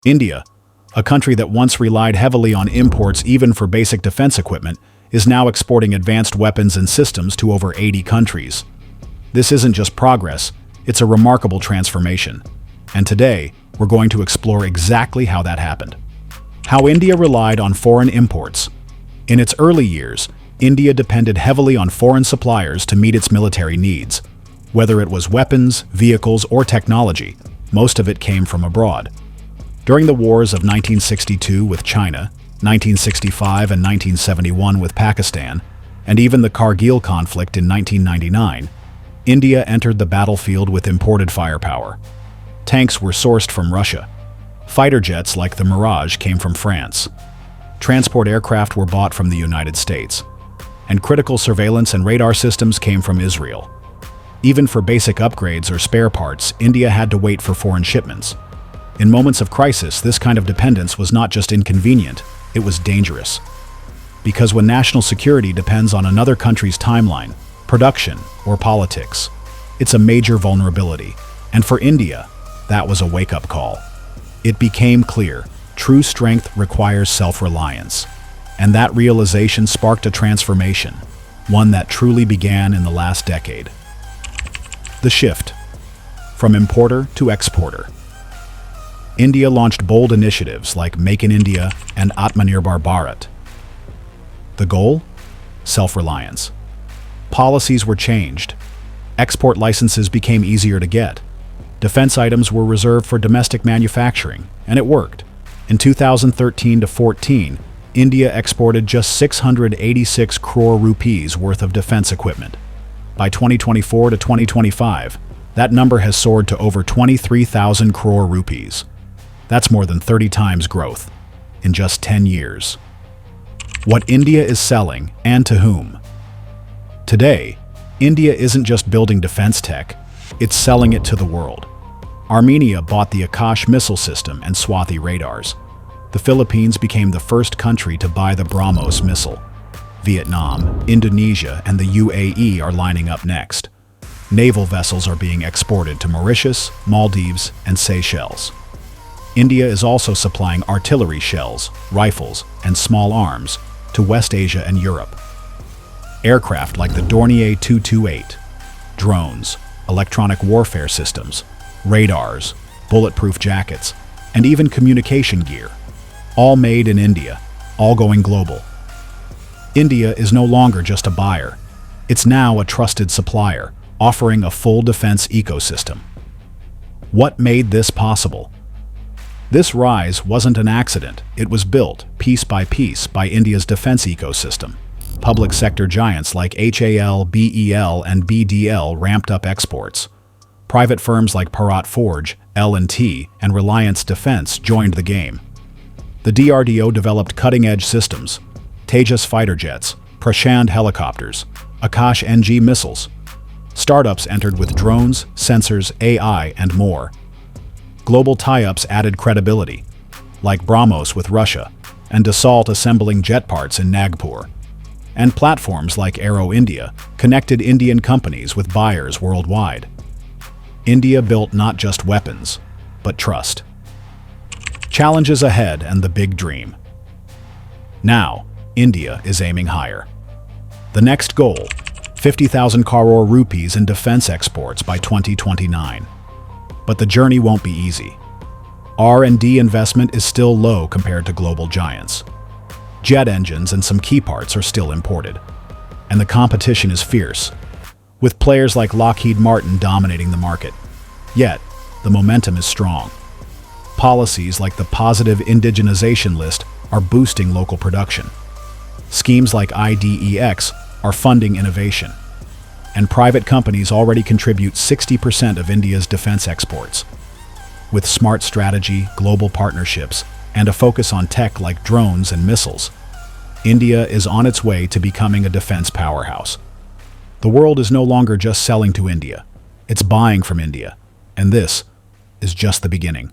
India, a country that once relied heavily on imports even for basic defense equipment, is now exporting advanced weapons and systems to over 80 countries. This isn't just progress, it's a remarkable transformation. And today, we're going to explore exactly how that happened. How India relied on foreign imports. In its early years, India depended heavily on foreign suppliers to meet its military needs. Whether it was weapons, vehicles, or technology, most of it came from abroad. During the wars of 1962 with China, 1965 and 1971 with Pakistan, and even the Kargil conflict in 1999, India entered the battlefield with imported firepower. Tanks were sourced from Russia. Fighter jets like the Mirage came from France. Transport aircraft were bought from the United States. And critical surveillance and radar systems came from Israel. Even for basic upgrades or spare parts, India had to wait for foreign shipments. In moments of crisis, this kind of dependence was not just inconvenient, it was dangerous. Because when national security depends on another country's timeline, production, or politics, it's a major vulnerability. And for India, that was a wake-up call. It became clear, true strength requires self-reliance. And that realization sparked a transformation, one that truly began in the last decade. The shift. From importer to exporter. India launched bold initiatives like Make in India and Atmanirbhar Bharat. The goal? Self-reliance. Policies were changed. Export licenses became easier to get. Defense items were reserved for domestic manufacturing, and it worked. In 2013 to 14, India exported just 686 crore rupees worth of defense equipment. By 2024 to 2025, that number has soared to over 23,000 crore rupees. That's more than 30 times growth in just 10 years. What India is selling and to whom? Today, India isn't just building defense tech, it's selling it to the world. Armenia bought the Akash missile system and Swathi radars. The Philippines became the first country to buy the BrahMos missile. Vietnam, Indonesia, and the UAE are lining up next. Naval vessels are being exported to Mauritius, Maldives, and Seychelles. India is also supplying artillery shells, rifles, and small arms to West Asia and Europe. Aircraft like the Dornier 228, drones, electronic warfare systems, radars, bulletproof jackets, and even communication gear. All made in India, all going global. India is no longer just a buyer. It's now a trusted supplier, offering a full defense ecosystem. What made this possible? This rise wasn't an accident. It was built, piece by piece, by India's defense ecosystem. Public sector giants like HAL, BEL, and BDL ramped up exports. Private firms like Bharat Forge, L&T, and Reliance Defense joined the game. The DRDO developed cutting-edge systems, Tejas fighter jets, Prashant helicopters, Akash NG missiles. Startups entered with drones, sensors, AI, and more. Global tie-ups added credibility, like BrahMos with Russia, and Dassault assembling jet parts in Nagpur. And platforms like Aero India connected Indian companies with buyers worldwide. India built not just weapons, but trust. Challenges ahead and the big dream. Now, India is aiming higher. The next goal, 50,000 crore rupees in defense exports by 2029. But the journey won't be easy. R&D investment is still low compared to global giants. Jet engines and some key parts are still imported. And the competition is fierce, with players like Lockheed Martin dominating the market. Yet, the momentum is strong. Policies like the Positive Indigenization List are boosting local production. Schemes like IDEX are funding innovation. And private companies already contribute 60% of India's defense exports. With smart strategy, global partnerships, and a focus on tech like drones and missiles, India is on its way to becoming a defense powerhouse. The world is no longer just selling to India, it's buying from India, and this is just the beginning.